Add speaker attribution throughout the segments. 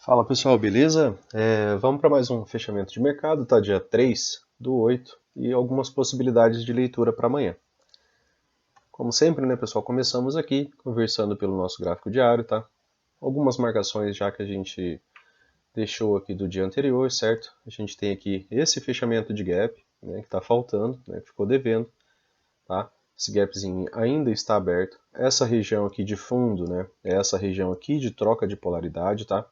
Speaker 1: Fala pessoal, beleza? Vamos para mais um fechamento de mercado, tá? Dia 3/8 e algumas possibilidades de leitura para amanhã. Como sempre, né, pessoal, começamos aqui conversando pelo nosso gráfico diário, tá? Algumas marcações já que a gente deixou aqui do dia anterior, certo? A gente tem aqui esse fechamento de gap, né, que está faltando, né, ficou devendo, tá? Esse gapzinho ainda está aberto. Essa região aqui de fundo, né, é essa região aqui de troca de polaridade, tá?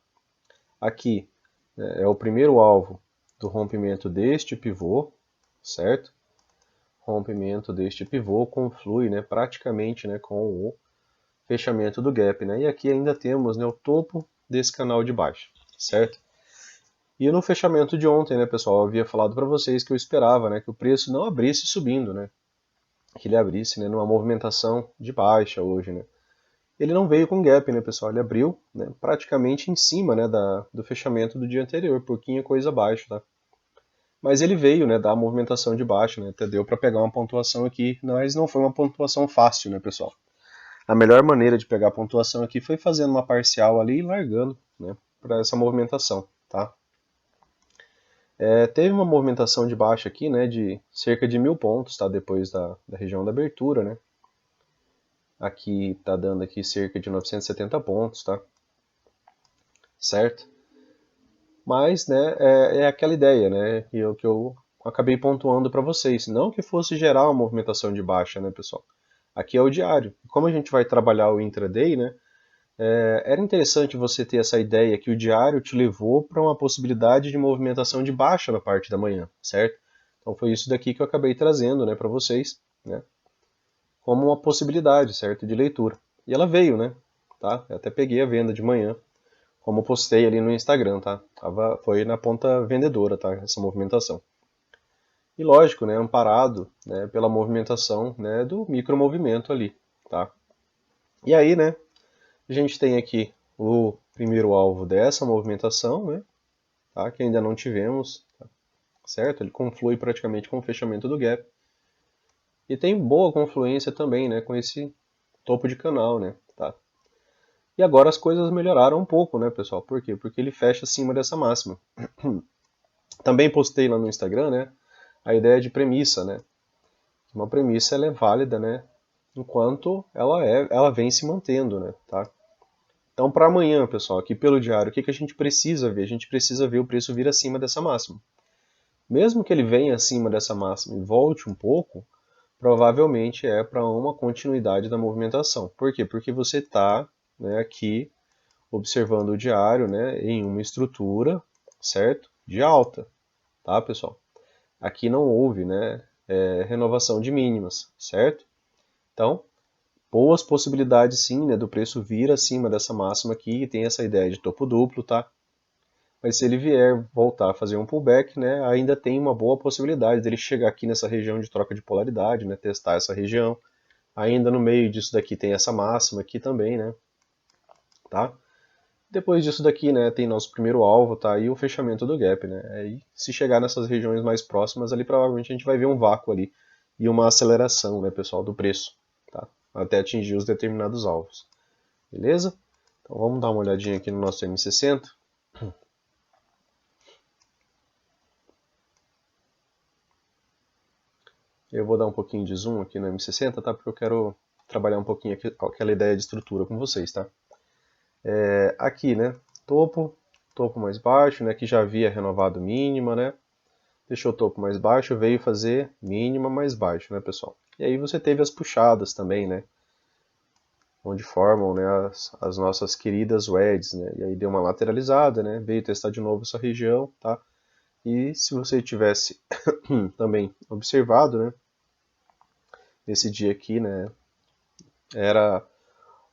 Speaker 1: Aqui, né, é o primeiro alvo do rompimento deste pivô, certo? Rompimento deste pivô conflui, né, praticamente, né, com o fechamento do gap, né? E aqui ainda temos, né, o topo desse canal de baixo, certo? E no fechamento de ontem, né, pessoal, eu havia falado para vocês que eu esperava, né, que o preço não abrisse subindo, né? Que ele abrisse, né, numa movimentação de baixa hoje, né? Ele não veio com gap, né, pessoal? Ele abriu, né, praticamente em cima, né, do fechamento do dia anterior, pouquinha coisa abaixo, tá? Mas ele veio, né, da movimentação de baixo, né? Até deu para pegar uma pontuação aqui, mas não foi uma pontuação fácil, né, pessoal? A melhor maneira de pegar a pontuação aqui foi fazendo uma parcial ali e largando, né, para essa movimentação, tá? Teve uma movimentação de baixa aqui, né, de cerca de 1.000 pontos, tá? Depois da região da abertura, né? Aqui tá dando aqui cerca de 970 pontos, tá? Certo? Mas, né, é aquela ideia, né, que eu acabei pontuando para vocês. Não que fosse gerar uma movimentação de baixa, né, pessoal? Aqui é o diário. Como a gente vai trabalhar o intraday, né, era interessante você ter essa ideia que o diário te levou para uma possibilidade de movimentação de baixa na parte da manhã, certo? Então foi isso daqui que eu acabei trazendo, né, para vocês, né, como uma possibilidade, certo, de leitura. E ela veio, né, tá? Eu até peguei a venda de manhã, como postei ali no Instagram, tá? Foi na ponta vendedora, tá? Essa movimentação. E lógico, né, amparado, né, pela movimentação, né, do micromovimento ali, tá? E aí, né, a gente tem aqui o primeiro alvo dessa movimentação, né, tá? Que ainda não tivemos, tá? Certo? Ele conflui praticamente com o fechamento do gap. E tem boa confluência também, né, com esse topo de canal, né, tá? E agora as coisas melhoraram um pouco, né, pessoal? Por quê? Porque ele fecha acima dessa máxima. Também postei lá no Instagram, né, a ideia de premissa, né? Uma premissa ela é válida, né, enquanto ela vem se mantendo, né, tá? Então para amanhã, pessoal, aqui pelo diário, o que a gente precisa ver? A gente precisa ver o preço vir acima dessa máxima. Mesmo que ele venha acima dessa máxima e volte um pouco, provavelmente é para uma continuidade da movimentação. Por quê? Porque você está, né, aqui observando o diário, né, em uma estrutura, certo? De alta, tá, pessoal? Aqui não houve, né, renovação de mínimas, certo? Então, boas possibilidades sim, né, do preço vir acima dessa máxima aqui, e tem essa ideia de topo duplo, tá? Mas se ele vier voltar a fazer um pullback, né, ainda tem uma boa possibilidade dele chegar aqui nessa região de troca de polaridade, né, testar essa região. Ainda no meio disso daqui tem essa máxima aqui também, né, tá? Depois disso daqui, né, tem nosso primeiro alvo, tá? E o fechamento do gap, né? Aí, se chegar nessas regiões mais próximas, ali provavelmente a gente vai ver um vácuo ali e uma aceleração, né, pessoal, do preço, tá? Até atingir os determinados alvos. Beleza? Então vamos dar uma olhadinha aqui no nosso M60. Eu vou dar um pouquinho de zoom aqui no M60, tá? Porque eu quero trabalhar um pouquinho aqui, aquela ideia de estrutura com vocês, tá? Aqui, né? Topo, topo mais baixo, né? Que já havia renovado mínima, né? Deixou o topo mais baixo, veio fazer mínima mais baixo, né, pessoal? E aí você teve as puxadas também, né? Onde formam, né, as nossas queridas wedges, né? E aí deu uma lateralizada, né? Veio testar de novo essa região, tá? E se você tivesse também observado, né? Esse dia aqui, né? Era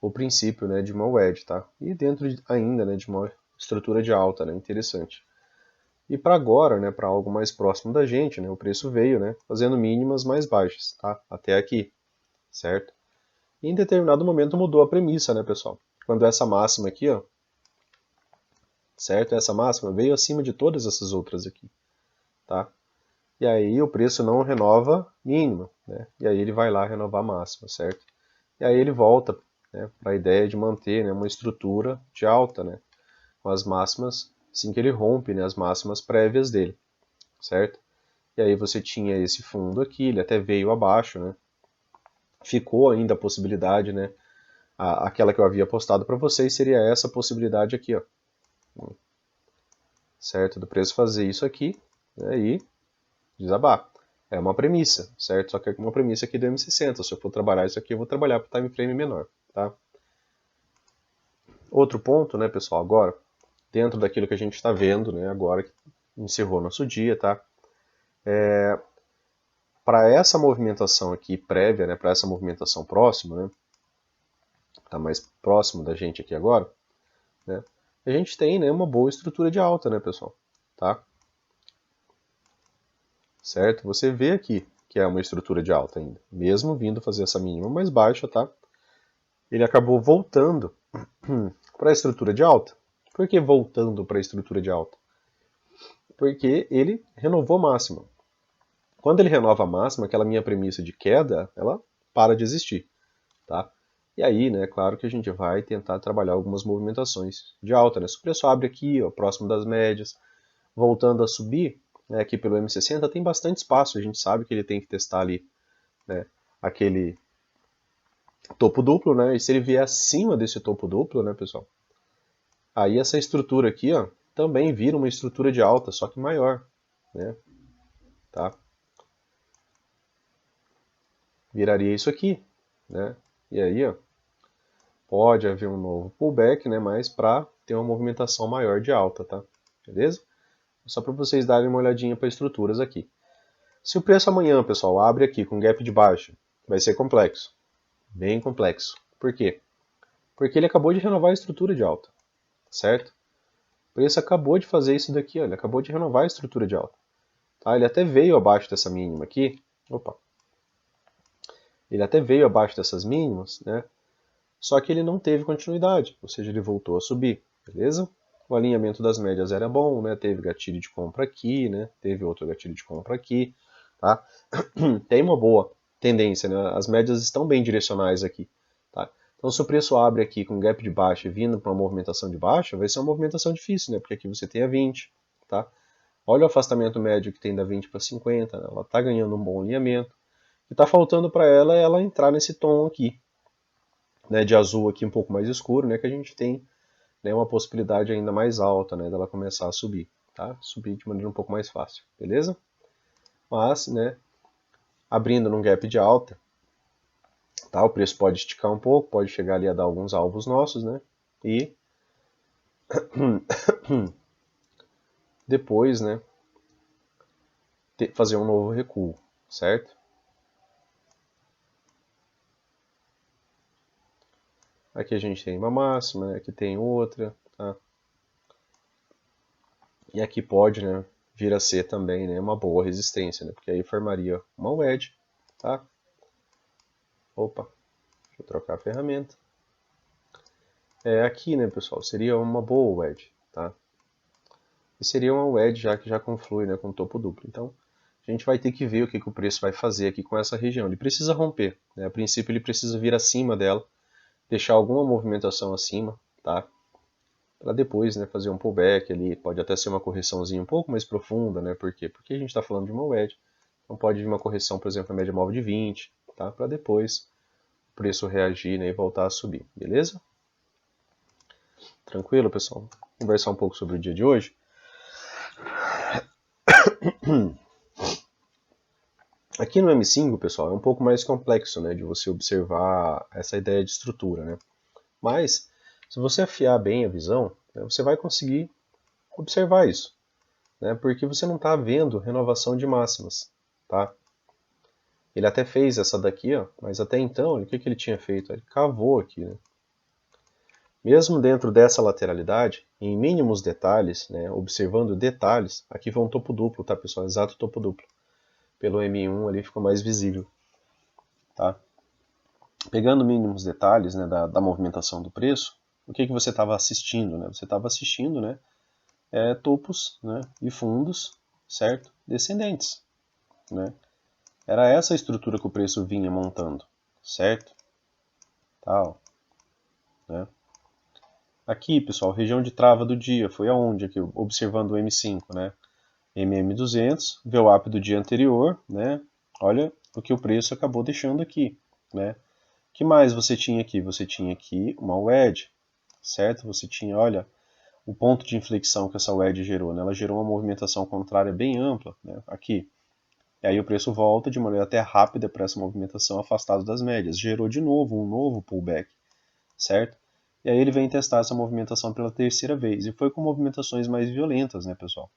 Speaker 1: o princípio, né, de uma wedge, tá? E dentro ainda, né, de uma estrutura de alta, né? Interessante. E para agora, né, para algo mais próximo da gente, né, o preço veio, né, fazendo mínimas mais baixas, tá? Até aqui, certo? E em determinado momento mudou a premissa, né, pessoal? Quando essa máxima aqui, ó, certo? Essa máxima veio acima de todas essas outras aqui, tá? E aí o preço não renova mínima, né? E aí ele vai lá renovar a máxima, certo? E aí ele volta, né, para a ideia de manter, né, uma estrutura de alta, né? com as máximas, assim que ele rompe, né, as máximas prévias dele, certo? E aí você tinha esse fundo aqui, ele até veio abaixo, né? Ficou ainda a possibilidade, né? Aquela que eu havia postado para vocês seria essa possibilidade aqui, ó. Certo? Do preço fazer isso aqui, né, e desabar. É uma premissa, certo? Só que é uma premissa aqui do M60. Se eu for trabalhar isso aqui, eu vou trabalhar para time frame menor, tá? Outro ponto, né, pessoal, agora, dentro daquilo que a gente está vendo, né, agora que encerrou nosso dia, tá? Para essa movimentação aqui prévia, né, para essa movimentação próxima, né, tá mais próximo da gente aqui agora, né, a gente tem, né, uma boa estrutura de alta, né, pessoal, tá? Certo? Você vê aqui que é uma estrutura de alta ainda, mesmo vindo fazer essa mínima mais baixa, tá? Ele acabou voltando para a estrutura de alta. Por que voltando para a estrutura de alta? Porque ele renovou máxima. Quando ele renova a máxima, aquela minha premissa de queda, ela para de existir, tá? E aí, né, claro que a gente vai tentar trabalhar algumas movimentações de alta, né? Se o preço abre aqui, ó, próximo das médias, voltando a subir, né, aqui pelo M60 tem bastante espaço, a gente sabe que ele tem que testar ali, né, aquele topo duplo, né? E se ele vier acima desse topo duplo, né, pessoal? Aí essa estrutura aqui, ó, também vira uma estrutura de alta, só que maior, né? Tá? Viraria isso aqui, né? E aí, ó, pode haver um novo pullback, né? Mas para ter uma movimentação maior de alta, tá? Beleza? Só para vocês darem uma olhadinha para estruturas aqui. Se o preço amanhã, pessoal, abre aqui com gap de baixa, vai ser complexo, bem complexo. Por quê? Porque ele acabou de renovar a estrutura de alta, certo? O preço acabou de fazer isso daqui, ó, ele acabou de renovar a estrutura de alta. Tá? Ele até veio abaixo dessa mínima aqui. Opa! Ele até veio abaixo dessas mínimas, né? Só que ele não teve continuidade, ou seja, ele voltou a subir, beleza? O alinhamento das médias era bom, né? Teve gatilho de compra aqui, né? Teve outro gatilho de compra aqui, tá? Tem uma boa tendência, né? As médias estão bem direcionais aqui, tá? Então, se o preço abre aqui com gap de baixa e vindo para uma movimentação de baixa, vai ser uma movimentação difícil, né? Porque aqui você tem a 20, tá? Olha o afastamento médio que tem da 20 para 50, né? Ela está ganhando um bom alinhamento. O que está faltando para ela é ela entrar nesse tom aqui, né, de azul aqui um pouco mais escuro, né, que a gente tem, né, uma possibilidade ainda mais alta, né, dela começar a subir, tá? Subir de maneira um pouco mais fácil, beleza? Mas, né, abrindo num gap de alta, tá? O preço pode esticar um pouco, pode chegar ali a dar alguns alvos nossos, né? E depois, né, fazer um novo recuo, certo? Aqui a gente tem uma máxima, aqui tem outra, tá? E aqui pode, né, vir a ser também, né, uma boa resistência, né? Porque aí formaria uma wedge, tá? Opa, deixa eu trocar a ferramenta. Aqui, né, pessoal, seria uma boa wedge, tá? E seria uma wedge já que já conflui, né, com topo duplo. Então, a gente vai ter que ver o que o preço vai fazer aqui com essa região. Ele precisa romper, né? A princípio ele precisa vir acima dela, deixar alguma movimentação acima, tá? Para depois, né, fazer um pullback ali, pode até ser uma correçãozinha um pouco mais profunda, né? Por quê? Porque a gente está falando de uma wedge. Então pode vir uma correção, por exemplo, na média móvel de 20, tá? Para depois o preço reagir, né, e voltar a subir, beleza? Tranquilo, pessoal? Vou conversar um pouco sobre o dia de hoje. Aqui no M5, pessoal, é um pouco mais complexo, né, de você observar essa ideia de estrutura, né? Mas, se você afiar bem a visão, né, você vai conseguir observar isso, né? Porque você não está vendo renovação de máximas, tá? Ele até fez essa daqui, ó, mas até então, o que ele tinha feito? Ele cavou aqui, né? Mesmo dentro dessa lateralidade, em mínimos detalhes, né, observando detalhes, aqui foi um topo duplo, tá, pessoal? Exato topo duplo. Pelo M1 ali ficou mais visível, tá? Pegando mínimos detalhes, né, da movimentação do preço, o que você estava assistindo, né? Você estava assistindo, né, topos, né, e fundos, certo? Descendentes, né? Era essa a estrutura que o preço vinha montando, certo? Tal, né? Aqui, pessoal, região de trava do dia foi aonde? Aqui, observando o M5, né? MM200, VWAP do dia anterior, né? Olha o que o preço acabou deixando aqui, né? Que mais você tinha aqui? Você tinha aqui uma wedge, certo? Você tinha, olha, o ponto de inflexão que essa wedge gerou, né? Ela gerou uma movimentação contrária bem ampla, né? Aqui. E aí o preço volta de maneira até rápida para essa movimentação afastado das médias. Gerou de novo um novo pullback, certo? E aí ele vem testar essa movimentação pela terceira vez. E foi com movimentações mais violentas, né, pessoal?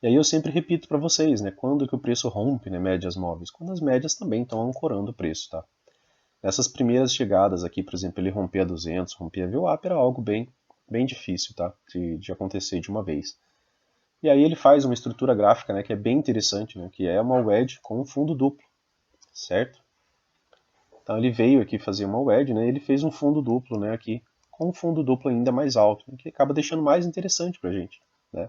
Speaker 1: E aí eu sempre repito para vocês, né, quando que o preço rompe, né, médias móveis? Quando as médias também estão ancorando o preço, tá? Nessas primeiras chegadas aqui, por exemplo, ele romper a 200, romper a VWAP, era algo bem difícil, tá? De acontecer de uma vez. E aí ele faz uma estrutura gráfica, né, que é bem interessante, né, que é uma wedge com um fundo duplo, certo? Então ele veio aqui fazer uma wedge, né, ele fez um fundo duplo, né, aqui, com um fundo duplo ainda mais alto, que acaba deixando mais interessante para a gente, né?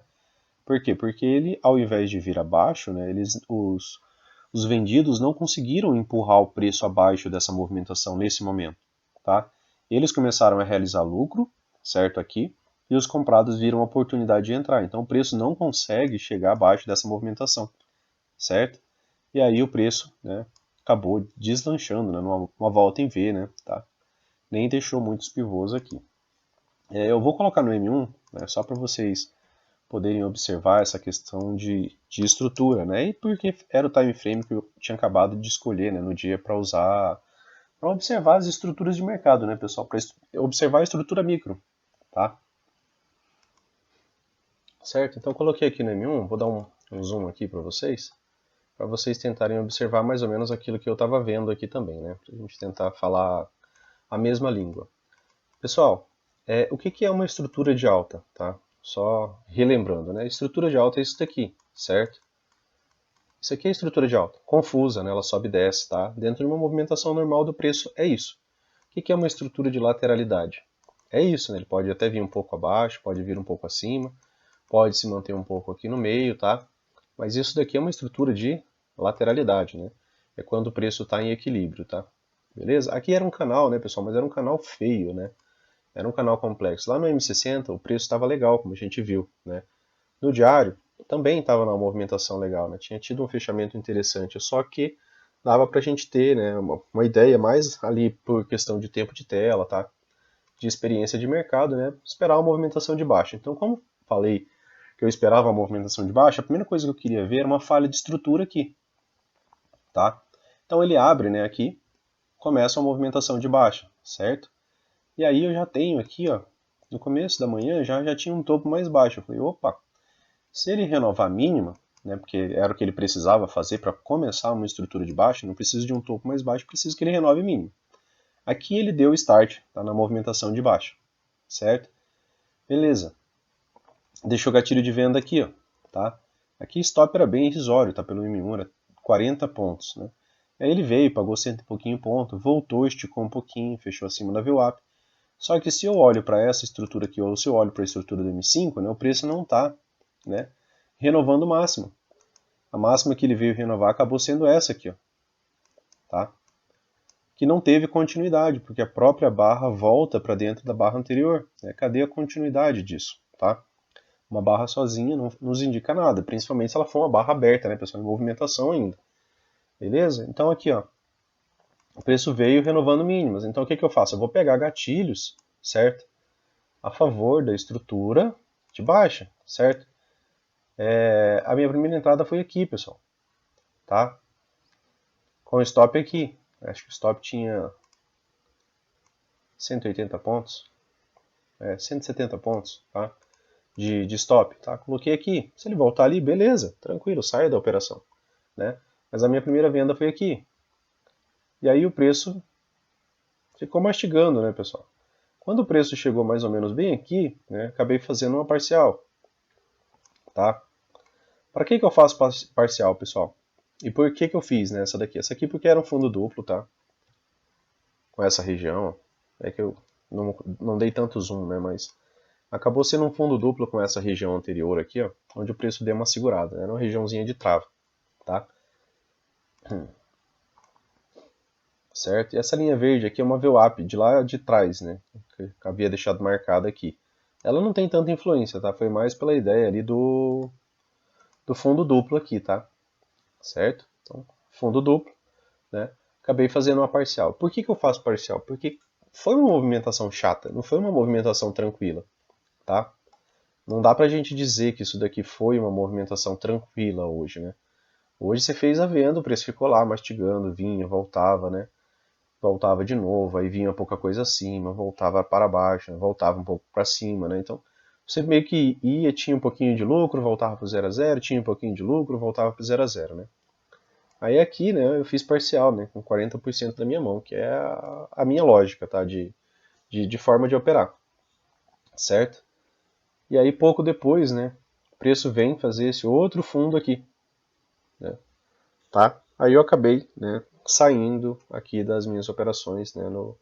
Speaker 1: Por quê? Porque ele, ao invés de vir abaixo, né, os vendidos não conseguiram empurrar o preço abaixo dessa movimentação nesse momento, tá? Eles começaram a realizar lucro, certo, aqui, e os comprados viram a oportunidade de entrar. Então o preço não consegue chegar abaixo dessa movimentação, certo? E aí o preço, né, acabou deslanchando, né, numa volta em V, né, tá? Nem deixou muitos pivôs aqui. Eu vou colocar no M1, né, só para vocês poderem observar essa questão de estrutura, né? E porque era o time frame que eu tinha acabado de escolher, né, no dia para usar, para observar as estruturas de mercado, né, pessoal? Para observar a estrutura micro, tá? Certo? Então eu coloquei aqui no M1, vou dar um zoom aqui para vocês tentarem observar mais ou menos aquilo que eu estava vendo aqui também, né? Para a gente tentar falar a mesma língua. Pessoal, o que é uma estrutura de alta, tá? Só relembrando, né? Estrutura de alta é isso daqui, certo? Isso aqui é a estrutura de alta, confusa, né? Ela sobe e desce, tá? Dentro de uma movimentação normal do preço, é isso. O que é uma estrutura de lateralidade? É isso, né? Ele pode até vir um pouco abaixo, pode vir um pouco acima, pode se manter um pouco aqui no meio, tá? Mas isso daqui é uma estrutura de lateralidade, né? É quando o preço está em equilíbrio, tá? Beleza? Aqui era um canal, né, pessoal? Mas era um canal feio, né? Era um canal complexo. Lá no M60 o preço estava legal, como a gente viu, né? No diário também estava numa movimentação legal, né? Tinha tido um fechamento interessante, só que dava para a gente ter, né, uma ideia mais ali por questão de tempo de tela, tá? De experiência de mercado, né? Esperar uma movimentação de baixa. Então, como falei que eu esperava uma movimentação de baixa, a primeira coisa que eu queria ver era uma falha de estrutura aqui, tá? Então ele abre, né, aqui, começa uma movimentação de baixa, certo? E aí eu já tenho aqui, ó, no começo da manhã já tinha um topo mais baixo. Eu falei, opa, se ele renovar a mínima, né, porque era o que ele precisava fazer para começar uma estrutura de baixa, não preciso de um topo mais baixo, preciso que ele renove a mínima. Aqui ele deu start, tá na movimentação de baixa, certo? Beleza. Deixou o gatilho de venda aqui, ó, tá? Aqui stop era bem irrisório, tá? Pelo M1 era 40 pontos, né? Aí ele veio, pagou 100 e pouquinho ponto, voltou, esticou um pouquinho, fechou acima da VWAP. Só que se eu olho para essa estrutura aqui, ou se eu olho para a estrutura do M5, né, o preço não está, né, renovando o máximo. A máxima que ele veio renovar acabou sendo essa aqui, ó, tá? Que não teve continuidade, porque a própria barra volta para dentro da barra anterior. Né? Cadê a continuidade disso? Tá? Uma barra sozinha não nos indica nada, principalmente se ela for uma barra aberta, né, pessoal, em movimentação ainda. Beleza? Então aqui, ó, o preço veio renovando mínimas. Então o que eu faço? Eu vou pegar gatilhos, certo? A favor da estrutura de baixa, certo? A minha primeira entrada foi aqui, pessoal, tá? Com o stop aqui. Acho que o stop tinha 180 pontos, 170 pontos, tá? De stop, tá? Coloquei aqui. Se ele voltar ali, beleza, tranquilo, saia da operação, né? Mas a minha primeira venda foi aqui. E aí o preço ficou mastigando, né, pessoal? Quando o preço chegou mais ou menos bem aqui, né, acabei fazendo uma parcial, tá? Para que eu faço parcial, pessoal? E por que eu fiz, né, essa daqui? Essa aqui porque era um fundo duplo, tá? Com essa região. É que eu não dei tanto zoom, né, mas acabou sendo um fundo duplo com essa região anterior aqui, ó, onde o preço deu uma segurada. Era uma regiãozinha de trava, tá? certo? E essa linha verde aqui é uma VWAP de lá de trás, né? Que eu havia deixado marcada aqui. Ela não tem tanta influência, tá? Foi mais pela ideia ali do fundo duplo aqui, tá? Certo? Então, fundo duplo, né? Acabei fazendo uma parcial. Por que eu faço parcial? Porque foi uma movimentação chata, não foi uma movimentação tranquila, tá? Não dá pra gente dizer que isso daqui foi uma movimentação tranquila hoje, né? Hoje você fez a venda, o preço ficou lá mastigando, vinha, voltava, né? Voltava de novo, aí vinha pouca coisa acima, voltava para baixo, voltava um pouco para cima, né? Então você meio que ia, tinha um pouquinho de lucro, voltava para o 0 a 0, tinha um pouquinho de lucro, voltava para o 0 a 0, né? Aí aqui, né, eu fiz parcial, né, com 40% da minha mão, que é a minha lógica, tá, de forma de operar, certo? E aí pouco depois, né, o preço vem fazer esse outro fundo aqui, né, tá? Aí eu acabei, né, saindo aqui das minhas operações, né, no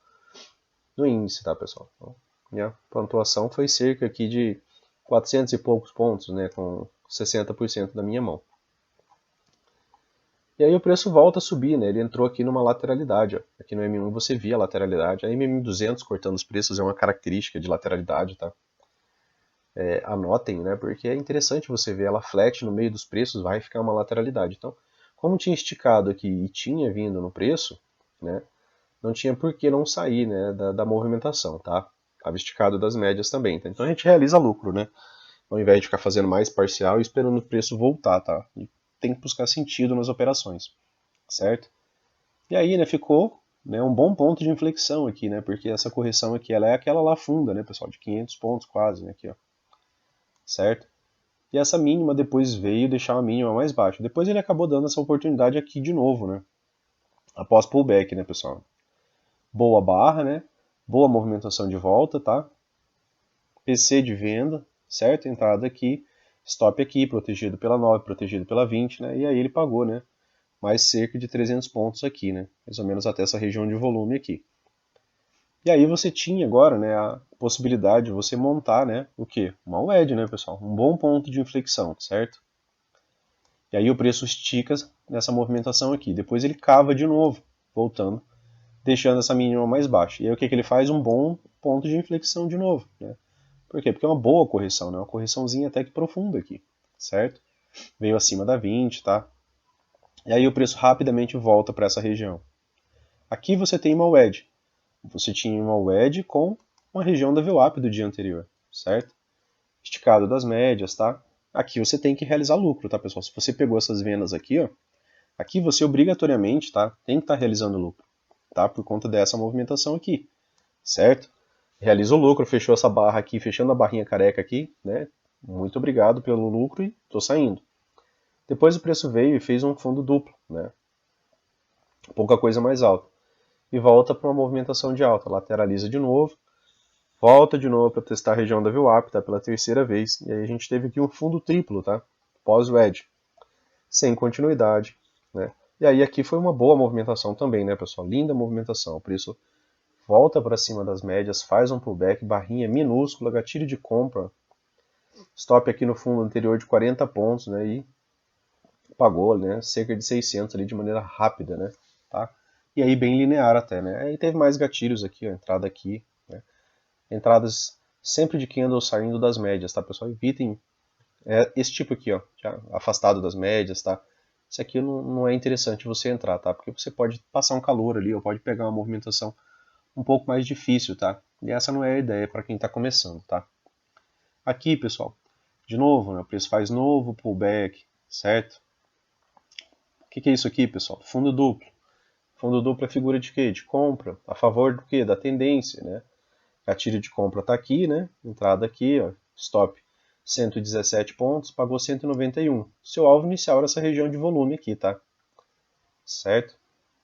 Speaker 1: índice, tá, pessoal? Então, minha pontuação foi cerca aqui de 400 e poucos pontos, né, com 60% da minha mão. E aí o preço volta a subir, né? Ele entrou aqui numa lateralidade. Ó. Aqui no M1 você via a lateralidade. A MM200 cortando os preços é uma característica de lateralidade, tá? Anotem, né? Porque é interessante você ver ela flat no meio dos preços, vai ficar uma lateralidade. Então, como tinha esticado aqui e tinha vindo no preço, né? Não tinha por que não sair, né? Da movimentação, tá? Estava esticado das médias também. Tá? Então a gente realiza lucro, né? Ao invés de ficar fazendo mais parcial e esperando o preço voltar, tá? E tem que buscar sentido nas operações, certo? E aí, né, ficou, né, um bom ponto de inflexão aqui, né, porque essa correção aqui, ela é aquela lá funda, né, pessoal, de 500 pontos quase, né, aqui, ó, certo? E essa mínima depois veio deixar a mínima mais baixa. Depois ele acabou dando essa oportunidade aqui de novo, né, após pullback, né, pessoal? Boa barra, né, boa movimentação de volta, tá? PC de venda, certo? Entrada aqui, stop aqui, protegido pela 9, protegido pela 20, né, e aí ele pagou, né, mais cerca de 300 pontos aqui, né, mais ou menos até essa região de volume aqui. E aí você tinha agora, né, a possibilidade de você montar, né, o quê? Uma wedge, né, pessoal? Um bom ponto de inflexão, certo? E aí o preço estica nessa movimentação aqui. Depois ele cava de novo, voltando, deixando essa mínima mais baixa. E aí o que, que ele faz? Um bom ponto de inflexão de novo, né? Por quê? Porque é uma boa correção, né? Uma correçãozinha até que profunda aqui, certo? Veio acima da 20, tá? E aí o preço rapidamente volta para essa região. Aqui você tem uma wedge. Você tinha uma wedge com uma região da VWAP do dia anterior, certo? Esticado das médias, tá? Aqui você tem que realizar lucro, tá, pessoal? Se você pegou essas vendas aqui, ó, aqui você obrigatoriamente, tá, tem que estar realizando lucro, tá? Por conta dessa movimentação aqui, certo? Realiza o lucro, fechou essa barra aqui, fechando a barrinha careca aqui, né? Muito obrigado pelo lucro e tô saindo. Depois o preço veio e fez um fundo duplo, né? Pouca coisa mais alta. E volta para uma movimentação de alta, lateraliza de novo, volta de novo para testar a região da VWAP, tá? Pela terceira vez. E aí a gente teve aqui um fundo triplo, tá? Pós-wedge, sem continuidade, né? E aí aqui foi uma boa movimentação também, né, pessoal? Linda movimentação. O preço volta para cima das médias, faz um pullback, barrinha minúscula, gatilho de compra, stop aqui no fundo anterior de 40 pontos, né? E pagou, né? Cerca de 600 ali de maneira rápida, né? Tá? E aí bem linear até, né? Aí teve mais gatilhos aqui, ó, entrada aqui, né? Entradas sempre de candle saindo das médias, tá, pessoal? Evitem esse tipo aqui, ó, já afastado das médias, tá? Isso aqui não é interessante você entrar, tá? Porque você pode passar um calor ali, ou pode pegar uma movimentação um pouco mais difícil, tá? E essa não é a ideia para quem está começando, tá? Aqui, pessoal, de novo, né, o preço faz novo pullback, certo? O que é isso aqui, pessoal? Fundo duplo. Fundo duplo é figura de quê? De compra. A favor do quê? Da tendência, né? Gatilho de compra está aqui, né? Entrada aqui, ó, stop 117 pontos, pagou 191. Seu alvo inicial era essa região de volume aqui, tá? Certo?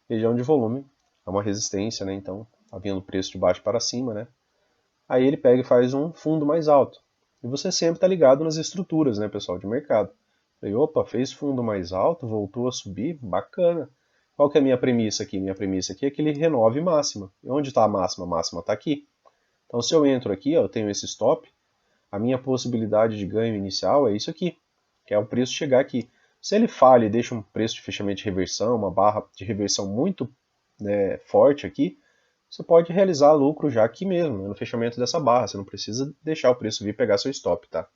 Speaker 1: Região de volume é uma resistência, né? Então, tá vindo o preço de baixo para cima, né? Aí ele pega e faz um fundo mais alto. E você sempre está ligado nas estruturas, né, pessoal, de mercado. Falei, opa, fez fundo mais alto, voltou a subir, bacana. Qual que é a minha premissa aqui? Minha premissa aqui é que ele renove máxima. E onde está a máxima? A máxima está aqui. Então, se eu entro aqui, ó, eu tenho esse stop, a minha possibilidade de ganho inicial é isso aqui, que é o preço chegar aqui. Se ele falha e deixa um preço de fechamento de reversão, uma barra de reversão muito né, forte aqui, você pode realizar lucro já aqui mesmo, né, no fechamento dessa barra. Você não precisa deixar o preço vir pegar seu stop, tá?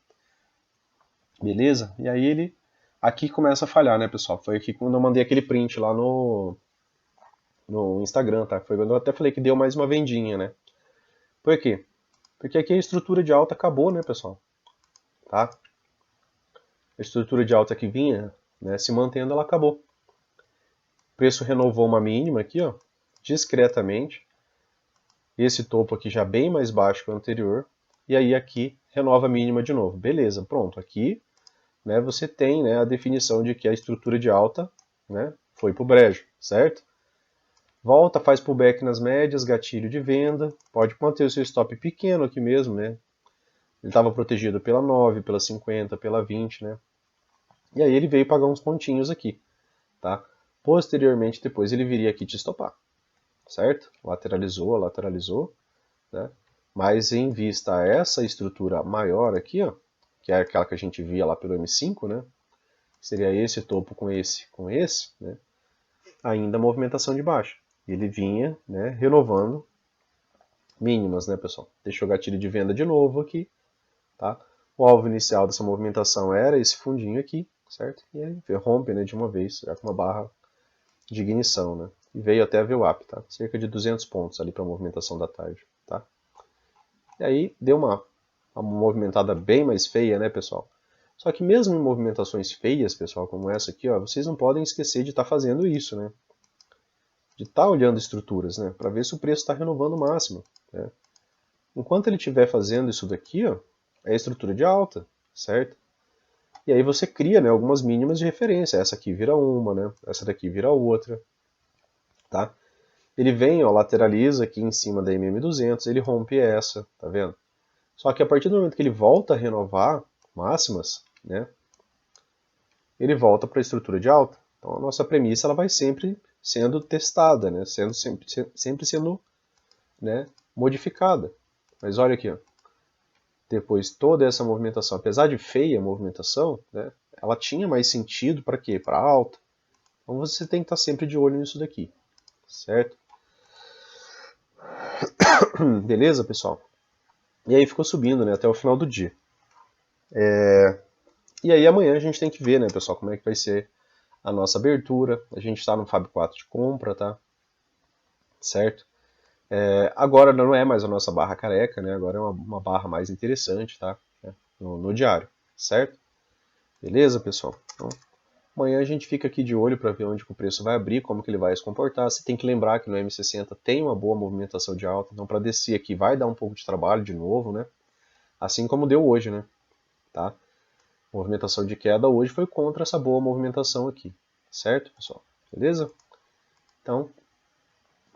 Speaker 1: Beleza? E aí ele aqui começa a falhar, né, pessoal? Foi aqui quando eu mandei aquele print lá no Instagram, tá? Foi quando eu até falei que deu mais uma vendinha, né? Por quê? Porque aqui a estrutura de alta acabou, né, pessoal? Tá? A estrutura de alta que vinha, né, se mantendo, ela acabou. O preço renovou uma mínima aqui, ó, discretamente. Esse topo aqui já bem mais baixo que o anterior. E aí aqui renova a mínima de novo. Beleza, pronto. Aqui, né, você tem, né, a definição de que a estrutura de alta, né, foi pro brejo, certo? Volta, faz pullback nas médias, gatilho de venda. Pode manter o seu stop pequeno aqui mesmo, né? Ele estava protegido pela 9, pela 50, pela 20, né? E aí ele veio pagar uns pontinhos aqui, tá? Posteriormente, depois ele viria aqui te estopar, certo? Lateralizou, né? Mas em vista a essa estrutura maior aqui, ó, que é aquela que a gente via lá pelo M5, né? Seria esse topo com esse, né? Ainda movimentação de baixa. Ele vinha, né, renovando mínimas, né, pessoal? Deixou o gatilho de venda de novo aqui, tá? O alvo inicial dessa movimentação era esse fundinho aqui, certo? E aí rompe, né, de uma vez, já com uma barra de ignição, né? E veio até a VWAP, tá? Cerca de 200 pontos ali para a movimentação da tarde, tá? E aí deu uma movimentada bem mais feia, né, pessoal? Só que mesmo em movimentações feias, pessoal, como essa aqui, ó, vocês não podem esquecer de estar fazendo isso, né? De estar olhando estruturas, né? Para ver se o preço está renovando o máximo, né? Enquanto ele estiver fazendo isso daqui, ó, é a estrutura de alta, certo? E aí você cria, né, algumas mínimas de referência. Essa aqui vira uma, né? Essa daqui vira outra, tá? Ele vem, ó, lateraliza aqui em cima da MM200, ele rompe essa, tá vendo? Só que a partir do momento que ele volta a renovar máximas, né, ele volta para a estrutura de alta. Então a nossa premissa ela vai sempre sendo testada, né, sempre sendo, né, modificada. Mas olha aqui, ó, depois toda essa movimentação, apesar de feia a movimentação, né, ela tinha mais sentido para quê? Para alta. Então você tem que estar sempre de olho nisso daqui, certo? Beleza, pessoal? E aí ficou subindo, né, até o final do dia. E aí amanhã a gente tem que ver, né, pessoal, como é que vai ser a nossa abertura. A gente está no Fab 4 de compra, tá? Certo? Agora não é mais a nossa barra careca, né? Agora é uma barra mais interessante, tá? No diário, certo? Beleza, pessoal? Então, amanhã a gente fica aqui de olho para ver onde que o preço vai abrir, como que ele vai se comportar. Você tem que lembrar que no M60 tem uma boa movimentação de alta, então para descer aqui vai dar um pouco de trabalho de novo, né? Assim como deu hoje, né? Tá? A movimentação de queda hoje foi contra essa boa movimentação aqui, certo, pessoal? Beleza? Então,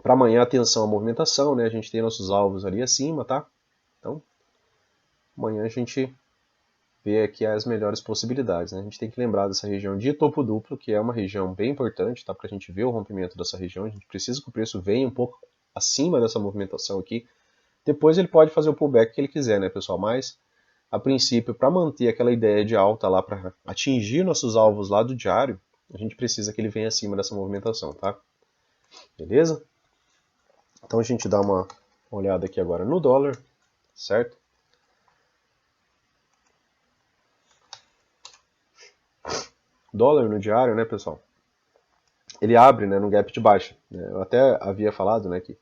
Speaker 1: para amanhã, atenção à movimentação, né? A gente tem nossos alvos ali acima, tá? Então, amanhã a gente vê aqui as melhores possibilidades, né? A gente tem que lembrar dessa região de topo duplo, que é uma região bem importante, tá? Para a gente ver o rompimento dessa região. A gente precisa que o preço venha um pouco acima dessa movimentação aqui. Depois ele pode fazer o pullback que ele quiser, né, pessoal? Mas, a princípio, para manter aquela ideia de alta lá, para atingir nossos alvos lá do diário, a gente precisa que ele venha acima dessa movimentação, tá? Beleza? Então a gente dá uma olhada aqui agora no dólar, certo? Dólar no diário, né, pessoal? Ele abre, né, no gap de baixa. Né? Eu até havia falado, né, que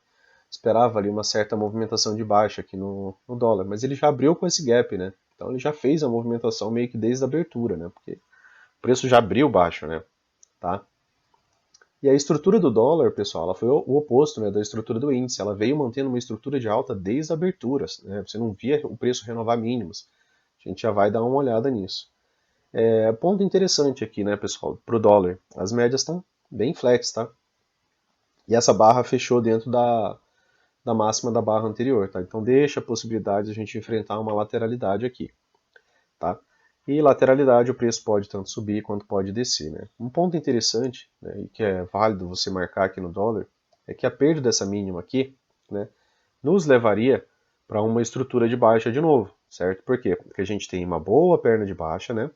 Speaker 1: esperava ali uma certa movimentação de baixa aqui no dólar, mas ele já abriu com esse gap, né? Então ele já fez a movimentação meio que desde a abertura, né? Porque o preço já abriu baixo, né? Tá? E a estrutura do dólar, pessoal, ela foi o oposto, né, da estrutura do índice. Ela veio mantendo uma estrutura de alta desde a abertura. Né? Você não via o preço renovar mínimos. A gente já vai dar uma olhada nisso. Ponto interessante aqui, né, pessoal, para o dólar. As médias estão bem flex, tá? E essa barra fechou dentro da máxima da barra anterior, tá? Então deixa a possibilidade de a gente enfrentar uma lateralidade aqui, tá? E lateralidade o preço pode tanto subir quanto pode descer, né? Um ponto interessante, né, e que é válido você marcar aqui no dólar, é que a perda dessa mínima aqui, né, nos levaria para uma estrutura de baixa de novo, certo? Por quê? Porque a gente tem uma boa perna de baixa, né?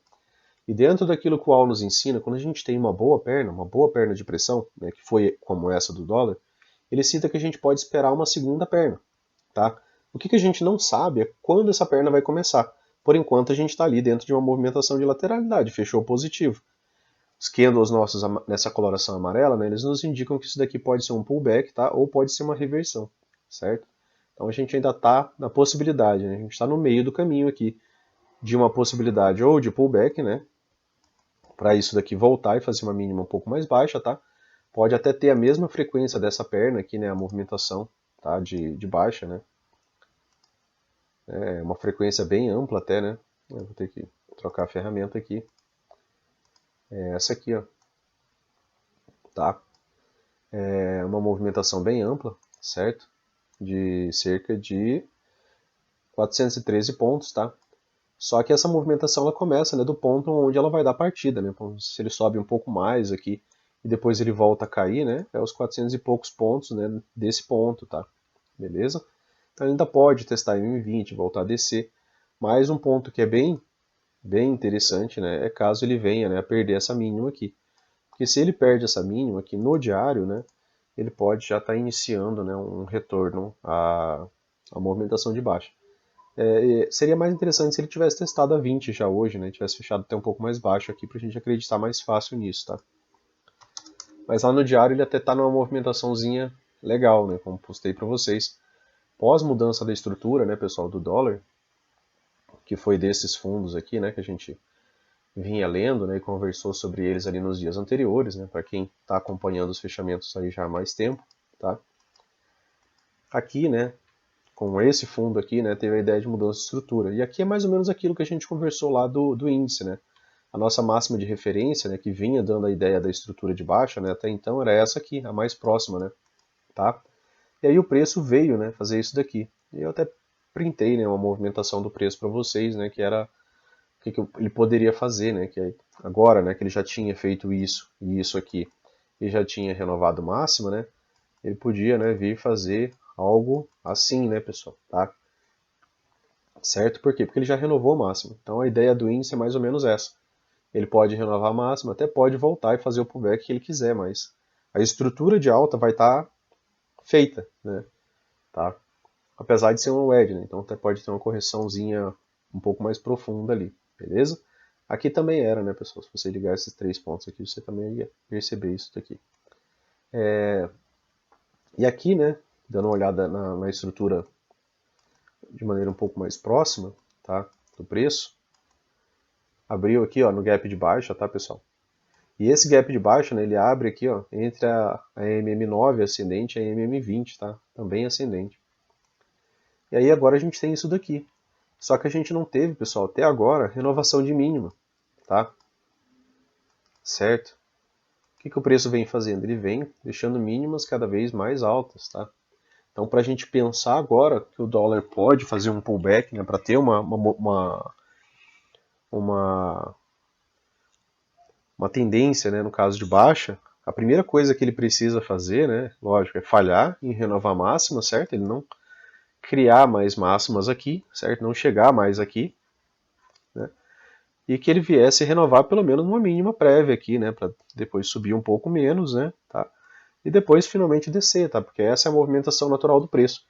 Speaker 1: E dentro daquilo que o Al nos ensina, quando a gente tem uma boa perna de pressão, né, que foi como essa do dólar, ele cita que a gente pode esperar uma segunda perna, tá? O que a gente não sabe é quando essa perna vai começar. Por enquanto a gente está ali dentro de uma movimentação de lateralidade, fechou positivo. Os candles nossos nessa coloração amarela, né, eles nos indicam que isso daqui pode ser um pullback, tá? Ou pode ser uma reversão, certo? Então a gente ainda está na possibilidade, né? A gente está no meio do caminho aqui de uma possibilidade ou de pullback, né? Para isso daqui voltar e fazer uma mínima um pouco mais baixa, tá? Pode até ter a mesma frequência dessa perna aqui, né? A movimentação, tá? De baixa, né? É uma frequência bem ampla até, né? Eu vou ter que trocar a ferramenta aqui. É essa aqui, ó. Tá? É uma movimentação bem ampla, certo? De cerca de 413 pontos, tá? Só que essa movimentação ela começa, né, do ponto onde ela vai dar partida, né? Se ele sobe um pouco mais aqui e depois ele volta a cair, né? É os 400 e poucos pontos, né, desse ponto, tá? Beleza? Então ele ainda pode testar em 1020, voltar a descer, mas um ponto que é bem interessante, né, é caso ele venha, né, a perder essa mínima aqui. Porque se ele perde essa mínima aqui no diário, né, ele pode já estar iniciando, né, um retorno à movimentação de baixa. Seria mais interessante se ele tivesse testado a 20 já hoje, né, tivesse fechado até um pouco mais baixo aqui para a gente acreditar mais fácil nisso, tá? Mas lá no diário ele até está numa movimentaçãozinha legal, né, como postei para vocês. Pós mudança da estrutura, né, pessoal, do dólar, que foi desses fundos aqui, né, que a gente vinha lendo, né, e conversou sobre eles ali nos dias anteriores, né, para quem está acompanhando os fechamentos aí já há mais tempo, tá? Aqui, né, com esse fundo aqui, né, teve a ideia de mudança de estrutura. E aqui é mais ou menos aquilo que a gente conversou lá do índice, né? A nossa máxima de referência, né, que vinha dando a ideia da estrutura de baixa, né, até então era essa aqui, a mais próxima, né, tá? E aí o preço veio, né, fazer isso daqui. E eu até printei, né, uma movimentação do preço para vocês, né, que era o que ele poderia fazer, né, que agora, né, que ele já tinha feito isso e isso aqui, e já tinha renovado máxima, né, ele podia, né, vir fazer algo assim, né, pessoal, tá? Certo? Por quê? Porque ele já renovou o máximo. Então a ideia do índice é mais ou menos essa. Ele pode renovar a máxima, até pode voltar e fazer o pullback que ele quiser, mas a estrutura de alta vai estar feita, né? Tá? Apesar de ser uma wedge, né? Então até pode ter uma correçãozinha um pouco mais profunda ali, beleza? Aqui também era, né, pessoal? Se você ligar esses 3 pontos aqui, você também ia perceber isso daqui. E aqui, né, dando uma olhada na estrutura de maneira um pouco mais próxima, tá, do preço, abriu aqui, ó, no gap de baixa, tá, pessoal? E esse gap de baixa, né, ele abre aqui, ó, entre a MM9 ascendente e a MM20, tá? Também ascendente. E aí agora a gente tem isso daqui. Só que a gente não teve, pessoal, até agora, renovação de mínima, tá? Certo? O que o preço vem fazendo? Ele vem deixando mínimas cada vez mais altas, tá? Então, para a gente pensar agora que o dólar pode fazer um pullback, né, para ter uma tendência, né, no caso de baixa, a primeira coisa que ele precisa fazer, né, lógico, é falhar em renovar máxima, certo? Ele não criar mais máximas aqui, certo? Não chegar mais aqui, né? E que ele viesse renovar pelo menos uma mínima prévia aqui, né, para depois subir um pouco menos, né, tá? E depois finalmente descer, tá? Porque essa é a movimentação natural do preço.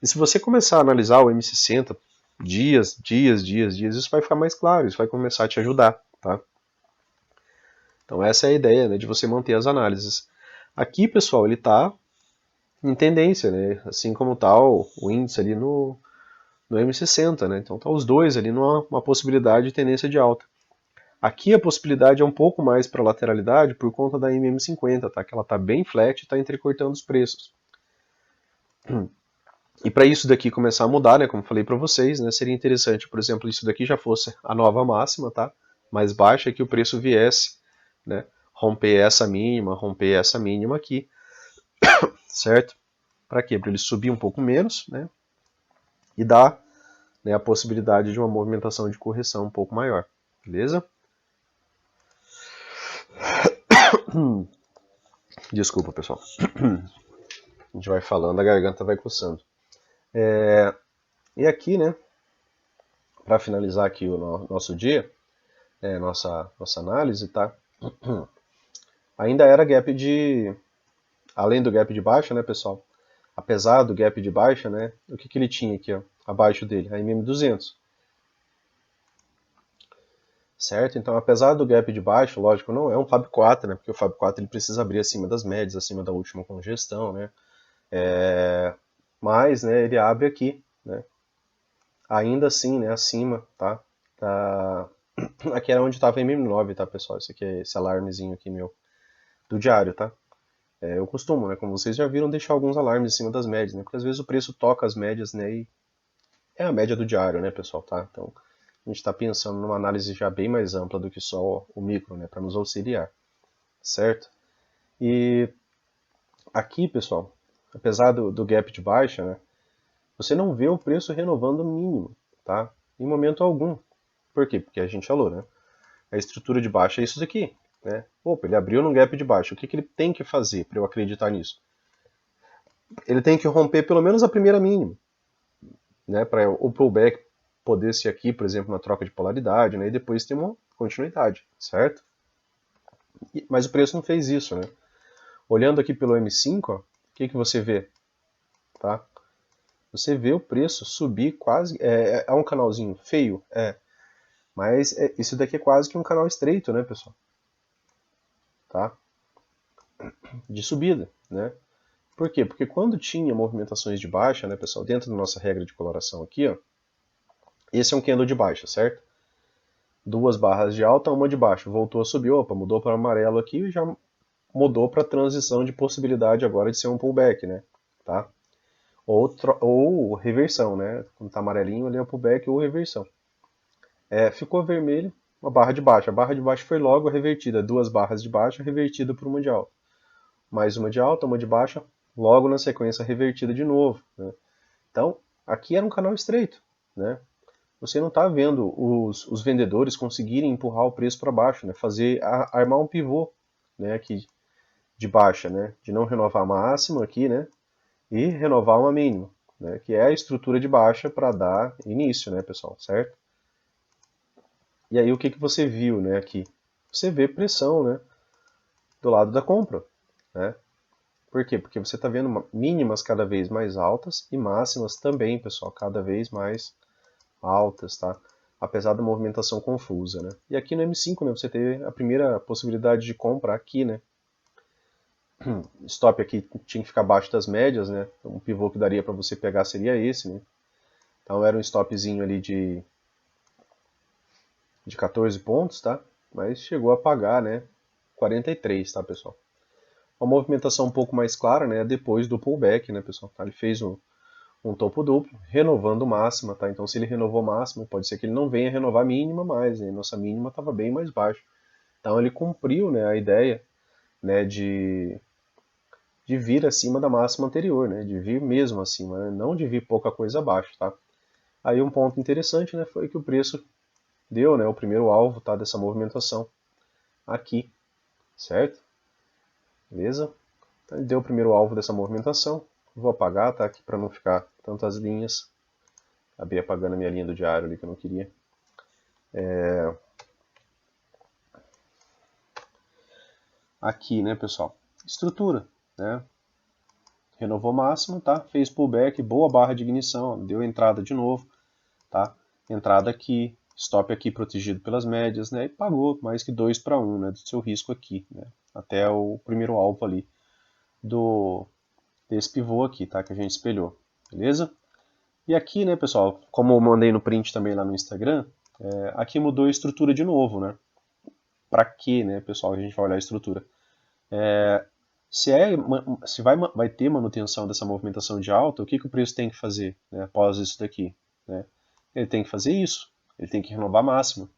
Speaker 1: E se você começar a analisar o M60 dias, isso vai ficar mais claro, isso vai começar a te ajudar, tá? Então essa é a ideia, né, de você manter as análises. Aqui, pessoal, ele está em tendência, né, assim como está o índice ali no M60, né, então tá os dois ali numa possibilidade de tendência de alta. Aqui a possibilidade é um pouco mais para lateralidade por conta da MM50, tá, que ela está bem flat e está entrecortando os preços. E para isso daqui começar a mudar, né, como falei para vocês, né, seria interessante, por exemplo, isso daqui já fosse a nova máxima, tá, mais baixa, que o preço viesse, né, romper essa mínima aqui, certo? Para quê? Para ele subir um pouco menos, né, e dar, né, a possibilidade de uma movimentação de correção um pouco maior, beleza? Desculpa, pessoal. A gente vai falando, a garganta vai coçando. E aqui, né, para finalizar aqui o nosso dia, nossa análise, tá? Ainda era gap além do gap de baixa, né, pessoal? Apesar do gap de baixa, né, o que ele tinha aqui, ó, abaixo dele? A MM200. Certo? Então, apesar do gap de baixa, lógico, não é um Fab 4, né, porque o Fab 4 ele precisa abrir acima das médias, acima da última congestão, né? Mas, né, ele abre aqui, né? Ainda assim, né, acima, tá? Aqui era onde estava a MM9, tá, pessoal? Esse aqui é esse alarmezinho aqui meu do diário, tá? Eu costumo, né, como vocês já viram, deixar alguns alarmes em cima das médias, né? Porque às vezes o preço toca as médias, né, e é a média do diário, né, pessoal, tá? Então, a gente está pensando numa análise já bem mais ampla do que só o micro, né, para nos auxiliar, certo? E aqui, pessoal, apesar do gap de baixa, né, você não vê o preço renovando o mínimo, tá? Em momento algum. Por quê? Porque a gente falou, né? A estrutura de baixa é isso daqui, né? Opa, ele abriu num gap de baixa. O que ele tem que fazer para eu acreditar nisso? Ele tem que romper pelo menos a primeira mínima, né? Para o pullback poder ser aqui, por exemplo, na troca de polaridade, né? E depois ter uma continuidade, certo? Mas o preço não fez isso, né? Olhando aqui pelo M5, ó, o que você vê? Tá? Você vê o preço subir quase. É um canalzinho feio? Mas isso daqui é quase que um canal estreito, né, pessoal? Tá? De subida, né? Por quê? Porque quando tinha movimentações de baixa, né, pessoal, dentro da nossa regra de coloração aqui, ó, esse é um candle de baixa, certo? Duas barras de alta, uma de baixo. Voltou a subir, opa, mudou para amarelo aqui e já mudou para transição de possibilidade agora de ser um pullback, né? Tá? Ou reversão, né? Quando tá amarelinho, ali é o pullback ou reversão. Ficou vermelho, uma barra de baixo. A barra de baixo foi logo revertida. Duas barras de baixo revertida por uma de alta. Mais uma de alta, uma de baixa, logo na sequência revertida de novo. Né? Então, aqui era um canal estreito. Né? Você não está vendo os vendedores conseguirem empurrar o preço para baixo, né? Armar um pivô, né? Aqui de baixa, né? De não renovar a máxima aqui, né? E renovar uma mínima, né? Que é a estrutura de baixa para dar início, né, pessoal? Certo? E aí o que você viu, né, aqui? Você vê pressão, né, do lado da compra, né? Por quê? Porque você está vendo mínimas cada vez mais altas e máximas também, pessoal, cada vez mais altas, tá? Apesar da movimentação confusa, né? E aqui no M5, né, você teve a primeira possibilidade de compra aqui, né? Stop aqui tinha que ficar abaixo das médias, né? Um pivô que daria para você pegar seria esse, né? Então era um stopzinho ali de 14 pontos, tá? Mas chegou a pagar, né? 43, tá, pessoal? Uma movimentação um pouco mais clara, né? Depois do pullback, né, pessoal? Tá? Ele fez um topo duplo, renovando máxima, tá? Então se ele renovou máxima, pode ser que ele não venha renovar mínima mais, né? Nossa mínima estava bem mais baixa. Então ele cumpriu, né, a ideia, né, de vir acima da máxima anterior, né? De vir mesmo acima, né? Não de vir pouca coisa abaixo, tá? Aí um ponto interessante, né, foi que o preço deu, né, o primeiro alvo, tá, dessa movimentação aqui, certo? Beleza? Então ele deu o primeiro alvo dessa movimentação. Vou apagar, tá, aqui para não ficar tantas linhas. Acabei apagando a minha linha do diário ali que eu não queria. Aqui, né, pessoal? Estrutura, né? Renovou máximo, tá? Fez pullback, boa barra de ignição, deu entrada de novo, tá? Entrada aqui, stop aqui protegido pelas médias, né? E pagou mais que 2 para 1, né? Do seu risco aqui, né? Até o primeiro alvo ali desse pivô aqui, tá? Que a gente espelhou, beleza? E aqui, né, pessoal, como eu mandei no print também lá no Instagram, aqui mudou a estrutura de novo, né? Para que, né, pessoal, a gente vai olhar a estrutura? Se vai ter manutenção dessa movimentação de alta, o que o preço tem que fazer, né, após isso daqui? Né? Ele tem que fazer isso, ele tem que renovar máximo,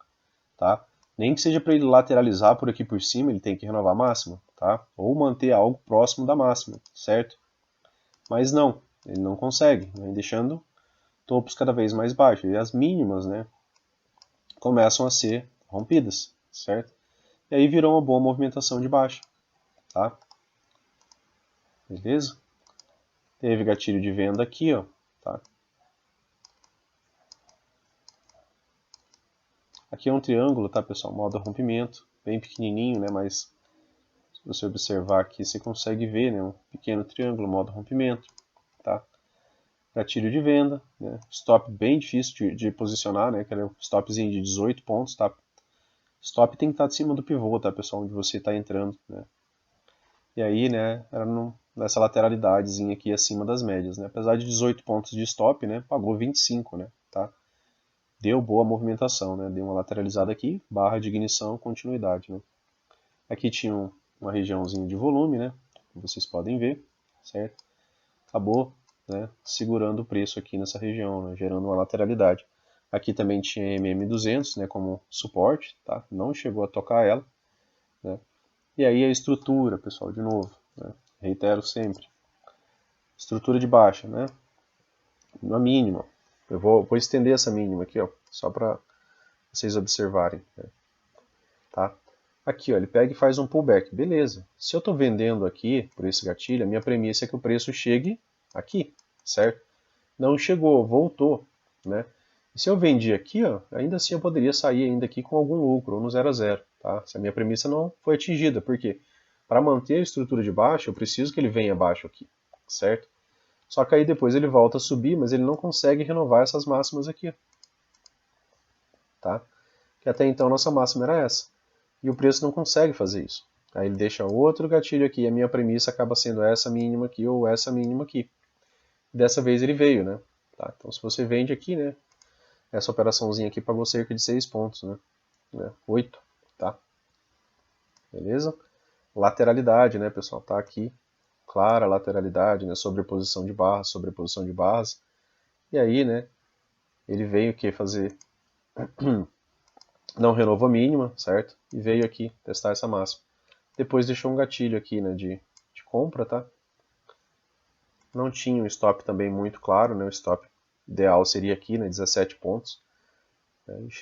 Speaker 1: tá? Nem que seja para ele lateralizar por aqui por cima, ele tem que renovar máximo, tá? Ou manter algo próximo da máxima, certo? Mas não, ele não consegue, né? Deixando topos cada vez mais baixos. E as mínimas, né, começam a ser rompidas, certo? E aí virou uma boa movimentação de baixa, tá? Beleza? Teve gatilho de venda aqui, ó, tá? Aqui é um triângulo, tá, pessoal? Modo rompimento, bem pequenininho, né, mas você observar aqui, você consegue ver, né, um pequeno triângulo, modo rompimento, tá? Gatilho de venda, né? Stop bem difícil de posicionar, né? Aquele stopzinho de 18 pontos, tá? Stop tem que estar acima do pivô, tá, pessoal? Onde você está entrando, né? E aí, né, era nessa lateralidadezinha aqui acima das médias, né? Apesar de 18 pontos de stop, né, pagou 25, né, tá? Deu boa movimentação, né? Deu uma lateralizada aqui, barra de ignição, continuidade, né? Aqui tinha uma regiãozinha de volume, né? Como vocês podem ver, certo? Acabou, né, segurando o preço aqui nessa região, né, gerando uma lateralidade. Aqui também tinha MM200, né, como suporte, tá? Não chegou a tocar ela, né? E aí a estrutura, pessoal, de novo, né? Reitero sempre. Estrutura de baixa, né? Uma mínima. Eu vou estender essa mínima aqui, ó, só para vocês observarem, né? Tá? Aqui, ó, ele pega e faz um pullback. Beleza. Se eu estou vendendo aqui por esse gatilho, a minha premissa é que o preço chegue aqui, certo? Não chegou, voltou, né? E se eu vendi aqui, ó, ainda assim eu poderia sair ainda aqui com algum lucro, ou no 0 a 0, tá? Se a minha premissa não foi atingida. Por quê? Para manter a estrutura de baixo, eu preciso que ele venha abaixo aqui, certo? Só que aí depois ele volta a subir, mas ele não consegue renovar essas máximas aqui, tá? Que até então nossa máxima era essa. E o preço não consegue fazer isso. Aí ele deixa outro gatilho aqui, e a minha premissa acaba sendo essa mínima aqui ou essa mínima aqui. Dessa vez ele veio, né? Tá? Então se você vende aqui, né? Essa operaçãozinha aqui pagou cerca de 6 pontos, né? 8, tá? Beleza? Lateralidade, né, pessoal? Tá aqui, clara lateralidade, né? Sobreposição de barras, sobreposição de barras. E aí, né? Ele veio o que fazer? Não renovou a mínima, certo? E veio aqui testar essa máxima. Depois deixou um gatilho aqui, né, de compra, tá? Não tinha um stop também muito claro, né? O stop ideal seria aqui, né, 17 pontos.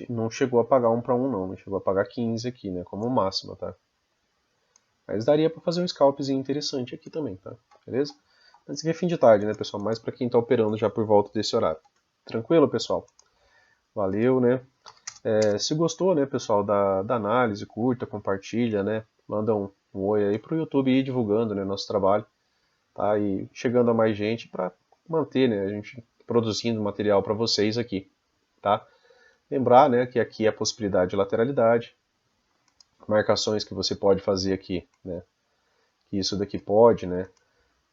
Speaker 1: Não chegou a pagar 1 para 1 não chegou a pagar 15 aqui, né, como máxima, tá? Mas daria para fazer um scalpzinho interessante aqui também, tá? Beleza? Mas aqui é fim de tarde, né, pessoal? Mais para quem tá operando já por volta desse horário. Tranquilo, pessoal? Valeu, né? Se gostou, né, pessoal, da análise, curta, compartilha, né? Manda um oi aí pro YouTube ir divulgando, né, nosso trabalho, tá? E chegando a mais gente para manter, né, a gente produzindo material para vocês aqui, tá? Lembrar, né, que aqui é a possibilidade de lateralidade, marcações que você pode fazer aqui, né? Que isso daqui pode, né,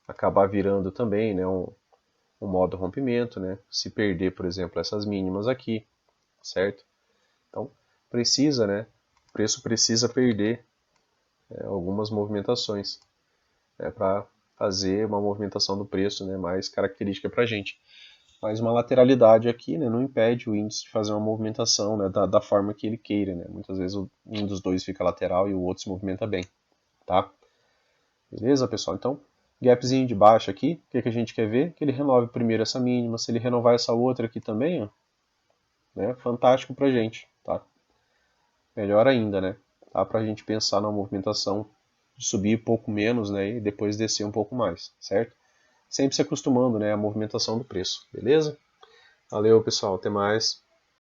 Speaker 1: acabar virando também, né, um modo rompimento, né? Se perder, por exemplo, essas mínimas aqui, certo? Então, precisa, né? O preço precisa perder algumas movimentações, né, para fazer uma movimentação do preço, né, mais característica para a gente. Mas uma lateralidade aqui, né, não impede o índice de fazer uma movimentação, né, da forma que ele queira, né? Muitas vezes um dos dois fica lateral e o outro se movimenta bem, tá? Beleza, pessoal? Então, gapzinho de baixo aqui, o que a gente quer ver? Que ele renove primeiro essa mínima, se ele renovar essa outra aqui também, ó, né, fantástico pra gente, tá? Melhor ainda, né? Tá? Pra gente pensar na movimentação de subir pouco menos, né, e depois descer um pouco mais, certo? Sempre se acostumando, né, à movimentação do preço, beleza? Valeu, pessoal, até mais.